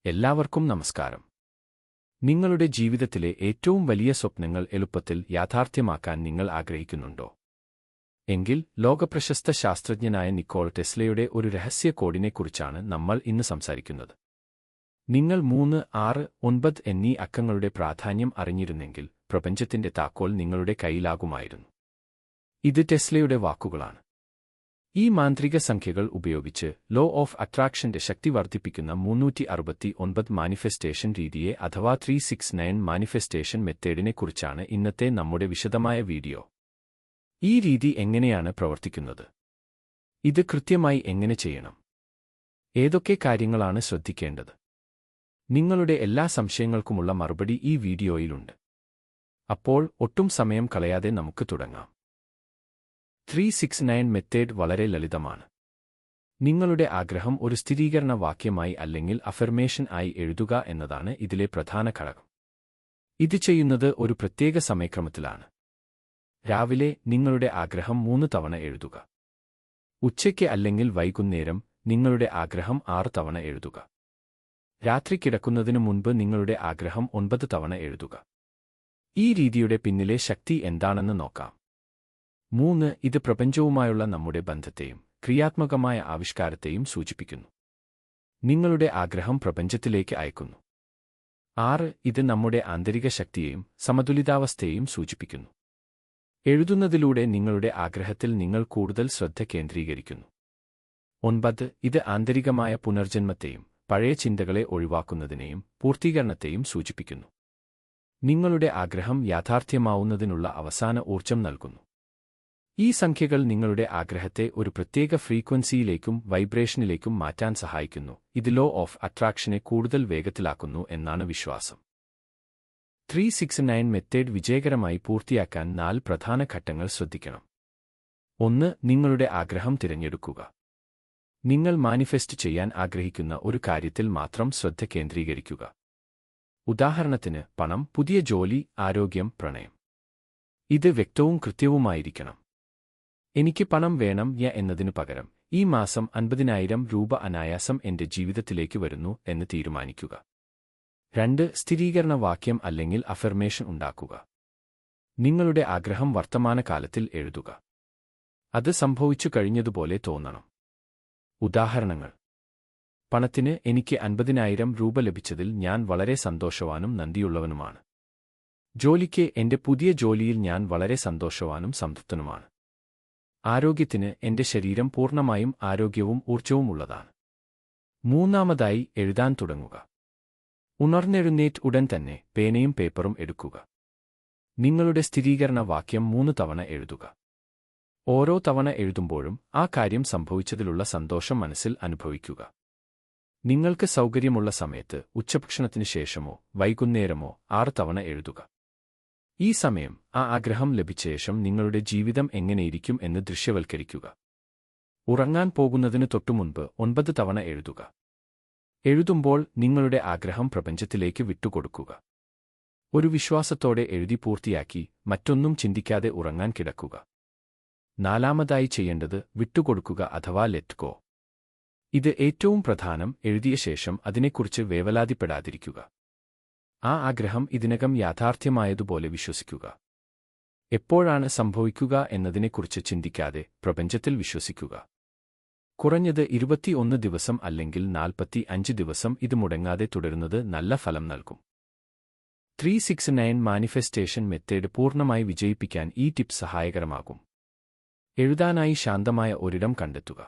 എല്ലാവർക്കും നമസ്കാരം. നിങ്ങളുടെ ജീവിതത്തിലെ ഏറ്റവും വലിയ സ്വപ്നങ്ങൾ എളുപ്പത്തിൽ യാഥാർത്ഥ്യമാക്കാൻ നിങ്ങൾ ആഗ്രഹിക്കുന്നുണ്ടോ? എങ്കിൽ ലോകപ്രശസ്ത ശാസ്ത്രജ്ഞനായ നിക്കോള ടെസ്ലയുടെ ഒരു രഹസ്യ കോഡിനെക്കുറിച്ചാണ് നമ്മൾ ഇന്ന് സംസാരിക്കുന്നത്. നിങ്ങൾ 3, 6, 9 എന്നീ അക്കങ്ങളുടെ പ്രാധാന്യം അറിഞ്ഞിരുന്നെങ്കിൽ പ്രപഞ്ചത്തിന്റെ താക്കോൽ നിങ്ങളുടെ കയ്യിലാകുമായിരുന്നു. ഇത് ടെസ്ലയുടെ വാക്കുകളാണ്. ഈ മാന്ത്രിക സംഖ്യകൾ ഉപയോഗിച്ച് ലോ ഓഫ് അട്രാക്ഷന്റെ ശക്തി വർദ്ധിപ്പിക്കുന്ന 369 മാനിഫെസ്റ്റേഷൻ രീതിയെ അഥവാ 369 മാനിഫെസ്റ്റേഷൻ മെത്തേഡിനെക്കുറിച്ചാണ് ഇന്നത്തെ നമ്മുടെ വിശദമായ വീഡിയോ. ഈ രീതി എങ്ങനെയാണ് പ്രവർത്തിക്കുന്നത്? ഇത് കൃത്യമായി എങ്ങനെ ചെയ്യണം? ഏതൊക്കെ കാര്യങ്ങളാണ് ശ്രദ്ധിക്കേണ്ടത്? നിങ്ങളുടെ എല്ലാ സംശയങ്ങൾക്കുമുള്ള മറുപടി ഈ വീഡിയോയിലുണ്ട്. അപ്പോൾ ഒട്ടും സമയം കളയാതെ നമുക്ക് തുടങ്ങാം. 369 മെത്തേഡ് വളരെ ലളിതമാണ്. നിങ്ങളുടെ ആഗ്രഹം ഒരു സ്ഥിരീകരണ വാക്യമായി അല്ലെങ്കിൽ അഫർമേഷൻ ആയി എഴുതുക എന്നതാണ് ഇതിലെ പ്രധാന ഘടകം. ഇത് ചെയ്യുന്നത് ഒരു പ്രത്യേക സമയക്രമത്തിലാണ്. രാവിലെ നിങ്ങളുടെ ആഗ്രഹം 3 തവണ എഴുതുക. ഉച്ചയ്ക്ക് അല്ലെങ്കിൽ വൈകുന്നേരം നിങ്ങളുടെ ആഗ്രഹം 6 തവണ എഴുതുക. രാത്രി കിടക്കുന്നതിനു മുൻപ് നിങ്ങളുടെ ആഗ്രഹം 9 തവണ എഴുതുക. ഈ രീതിയുടെ പിന്നിലെ ശക്തി എന്താണെന്ന് നോക്കാം. 3. ഇത് പ്രപഞ്ചവുമായുള്ള നമ്മുടെ ബന്ധത്തെയും ക്രിയാത്മകമായ ആവിഷ്കാരത്തെയും സൂചിപ്പിക്കുന്നു. നിങ്ങളുടെ ആഗ്രഹം പ്രപഞ്ചത്തിലേക്ക് അയക്കുന്നു. 6. ഇത് നമ്മുടെ ആന്തരിക ശക്തിയെയും സമതുലിതാവസ്ഥയെയും സൂചിപ്പിക്കുന്നു. എഴുതുന്നതിലൂടെ നിങ്ങളുടെ ആഗ്രഹത്തിൽ നിങ്ങൾ കൂടുതൽ ശ്രദ്ധ കേന്ദ്രീകരിക്കുന്നു. 9. ഇത് ആന്തരികമായ പുനർജന്മത്തെയും പഴയ ചിന്തകളെ ഒഴിവാക്കുന്നതിനെയും പൂർത്തീകരണത്തെയും സൂചിപ്പിക്കുന്നു. നിങ്ങളുടെ ആഗ്രഹം യാഥാർത്ഥ്യമാവുന്നതിനുള്ള അവസാന ഊർജ്ജം നൽകുന്നു. ഈ സംഖ്യകൾ നിങ്ങളുടെ ആഗ്രഹത്തെ ഒരു പ്രത്യേക ഫ്രീക്വൻസിയിലേക്കും വൈബ്രേഷനിലേക്കും മാറ്റാൻ സഹായിക്കുന്നു. ഇത് ലോ ഓഫ് അട്രാക്ഷനെ കൂടുതൽ വേഗത്തിലാക്കുന്നു എന്നാണ് വിശ്വാസം. 369 മെത്തേഡ് വിജയകരമായി പൂർത്തിയാക്കാൻ 4 പ്രധാന ഘട്ടങ്ങൾ ശ്രദ്ധിക്കണം. 1. നിങ്ങളുടെ ആഗ്രഹം തിരഞ്ഞെടുക്കുക. നിങ്ങൾ മാനിഫെസ്റ്റ് ചെയ്യാൻ ആഗ്രഹിക്കുന്ന ഒരു കാര്യത്തിൽ മാത്രം ശ്രദ്ധ കേന്ദ്രീകരിക്കുക. ഉദാഹരണത്തിന് പണം, പുതിയ ജോലി, ആരോഗ്യം, പ്രണയം. ഇത് വ്യക്തവും കൃത്യവുമായിരിക്കണം. എനിക്ക് പണം വേണം എന്നതിനു പകരം ഈ മാസം 50,000 രൂപ അനായാസം എന്റെ ജീവിതത്തിലേക്ക് വരുന്നു എന്ന് തീരുമാനിക്കുക. 2. സ്ഥിരീകരണ വാക്യം അല്ലെങ്കിൽ അഫർമേഷൻ ഉണ്ടാക്കുക. നിങ്ങളുടെ ആഗ്രഹം വർത്തമാനകാലത്തിൽ എഴുതുക. അത് സംഭവിച്ചു കഴിഞ്ഞതുപോലെ തോന്നണം. ഉദാഹരണങ്ങൾ: പണത്തിന് എനിക്ക് 50,000 രൂപ ലഭിച്ചതിൽ ഞാൻ വളരെ സന്തോഷവാനും നന്ദിയുള്ളവനുമാണ്. ജോലിക്ക് എന്റെ പുതിയ ജോലിയിൽ ഞാൻ വളരെ സന്തോഷവാനും സംതൃപ്തനുമാണ്. ആരോഗ്യത്തിന് എന്റെ ശരീരം പൂർണ്ണമായും ആരോഗ്യവും ഊർജ്ജവുമുള്ളതാണ്. 3. എഴുതാൻ തുടങ്ങുക. ഉണർന്നെഴുന്നേറ്റ് ഉടൻ തന്നെ പേനയും പേപ്പറും എടുക്കുക. നിങ്ങളുടെ സ്ഥിരീകരണ വാക്യം 3 തവണ എഴുതുക. ഓരോ തവണ എഴുതുമ്പോഴും ആ കാര്യം സംഭവിച്ചതിലുള്ള സന്തോഷം മനസ്സിൽ അനുഭവിക്കുക. നിങ്ങൾക്ക് സൗകര്യമുള്ള സമയത്ത് ഉച്ചഭക്ഷണത്തിന് ശേഷമോ വൈകുന്നേരമോ 6 തവണ എഴുതുക. ഈ സമയം ആ ആഗ്രഹം ലഭിച്ച ശേഷം നിങ്ങളുടെ ജീവിതം എങ്ങനെയിരിക്കും എന്ന് ദൃശ്യവൽക്കരിക്കുക. ഉറങ്ങാൻ പോകുന്നതിന് തൊട്ടുമുൻപ് 9 തവണ എഴുതുക. എഴുതുമ്പോൾ നിങ്ങളുടെ ആഗ്രഹം പ്രപഞ്ചത്തിലേക്ക് വിട്ടുകൊടുക്കുക. ഒരു വിശ്വാസത്തോടെ എഴുതി പൂർത്തിയാക്കി മറ്റൊന്നും ചിന്തിക്കാതെ ഉറങ്ങാൻ കിടക്കുക. 4. ചെയ്യേണ്ടത് വിട്ടുകൊടുക്കുക അഥവാ ലെറ്റ് ഗോ. ഇത് ഏറ്റവും പ്രധാനം. എഴുതിയ ശേഷം അതിനെക്കുറിച്ച് വേവലാതിപ്പെടാതിരിക്കുക. ആ ആഗ്രഹം ഇതിനകം യാഥാർത്ഥ്യമായതുപോലെ വിശ്വസിക്കുക. എപ്പോഴാണ് സംഭവിക്കുക എന്നതിനെക്കുറിച്ച് ചിന്തിക്കാതെ പ്രപഞ്ചത്തിൽ വിശ്വസിക്കുക. കുറഞ്ഞത് 21 ദിവസം അല്ലെങ്കിൽ 45 ദിവസം ഇത് മുടങ്ങാതെ തുടരുന്നത് നല്ല ഫലം നൽകും. 369 മാനിഫെസ്റ്റേഷൻ മെത്തേഡ് പൂർണ്ണമായി വിജയിപ്പിക്കാൻ ഈ ടിപ്പ് സഹായകരമാകും. എഴുതാനായി ശാന്തമായ ഒരിടം കണ്ടെത്തുക.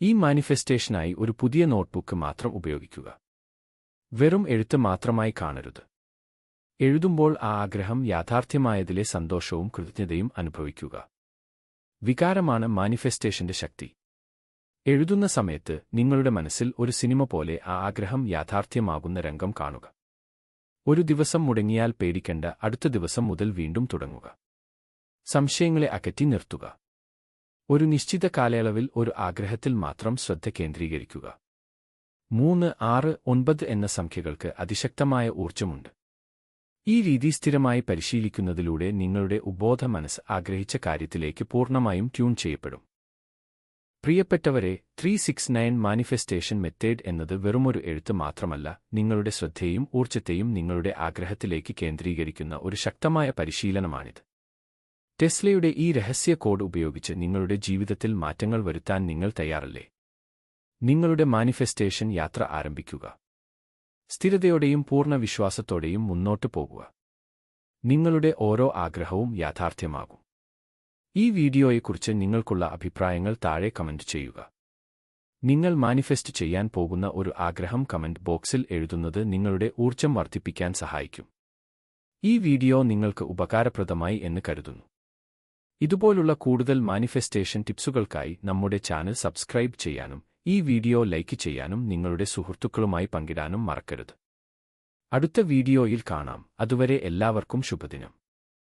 ഈ മാനിഫെസ്റ്റേഷനായി ഒരു പുതിയ നോട്ട്ബുക്ക് മാത്രം ഉപയോഗിക്കുക. വെറും എഴുത്ത് മാത്രമായി കാണരുത്. എഴുതുമ്പോൾ ആ ആഗ്രഹം യാഥാർത്ഥ്യമായതിലെ സന്തോഷവും കൃതജ്ഞതയും അനുഭവിക്കുക. വികാരമാണ് മാനിഫെസ്റ്റേഷന്റെ ശക്തി. എഴുതുന്ന സമയത്ത് നിങ്ങളുടെ മനസ്സിൽ ഒരു സിനിമ പോലെ ആ ആഗ്രഹം യാഥാർത്ഥ്യമാകുന്ന രംഗം കാണുക. ഒരു ദിവസം മുടങ്ങിയാൽ പേടിക്കണ്ട. അടുത്ത ദിവസം മുതൽ വീണ്ടും തുടങ്ങുക. സംശയങ്ങളെ അകറ്റി നിർത്തുക. ഒരു നിശ്ചിത കാലയളവിൽ ഒരു ആഗ്രഹത്തിൽ മാത്രം ശ്രദ്ധ കേന്ദ്രീകരിക്കുക. 3, 6, 9 എന്ന സംഖ്യകൾക്ക് അതിശക്തമായ ഊർജ്ജമുണ്ട്. ഈ രീതി സ്ഥിരമായി പരിശീലിക്കുന്നതിലൂടെ നിങ്ങളുടെ ഉബോധ മനസ്സ് ആഗ്രഹിച്ച കാര്യത്തിലേക്ക് പൂർണ്ണമായും ട്യൂൺ ചെയ്യപ്പെടും. പ്രിയപ്പെട്ടവരെ, 369 മാനിഫെസ്റ്റേഷൻ മെത്തേഡ് എന്നത് വെറുമൊരു എഴുത്ത് മാത്രമല്ല, നിങ്ങളുടെ ശ്രദ്ധയും ഊർജ്ജത്തെയും നിങ്ങളുടെ ആഗ്രഹത്തിലേക്ക് കേന്ദ്രീകരിക്കുന്ന ഒരു ശക്തമായ പരിശീലനമാണിത്. ടെസ്ലയുടെ ഈ രഹസ്യ കോഡ് ഉപയോഗിച്ച് നിങ്ങളുടെ ജീവിതത്തിൽ മാറ്റങ്ങൾ വരുത്താൻ നിങ്ങൾ തയ്യാറല്ലേ? നിങ്ങളുടെ മാനിഫെസ്റ്റേഷൻ യാത്ര ആരംഭിക്കുക. സ്ഥിരതയോടെയും പൂർണ്ണ വിശ്വാസത്തോടെയും മുന്നോട്ട് പോകുക. നിങ്ങളുടെ ഓരോ ആഗ്രഹവും യാഥാർത്ഥ്യമാകും. ഈ വീഡിയോയെക്കുറിച്ച് നിങ്ങൾക്കുള്ള അഭിപ്രായങ്ങൾ താഴെ കമന്റ് ചെയ്യുക. നിങ്ങൾ മാനിഫെസ്റ്റ് ചെയ്യാൻ പോകുന്ന ഒരു ആഗ്രഹം കമന്റ് ബോക്സിൽ എഴുതുന്നത് നിങ്ങളുടെ ഊർജ്ജം വർദ്ധിപ്പിക്കാൻ സഹായിക്കും. ഈ വീഡിയോ നിങ്ങൾക്ക് ഉപകാരപ്രദമായി എന്ന് കരുതുന്നു. ഇതുപോലുള്ള കൂടുതൽ മാനിഫെസ്റ്റേഷൻ ടിപ്സുകൾക്കായി നമ്മുടെ ചാനൽ സബ്സ്ക്രൈബ് ചെയ്യാനും ഈ വീഡിയോ ലൈക്ക് ചെയ്യാനും നിങ്ങളുടെ സുഹൃത്തുക്കളുമായി പങ്കിടാനും മറക്കരുത്. അടുത്ത വീഡിയോയിൽ കാണാം. അതുവരെ എല്ലാവർക്കും ശുഭദിനം.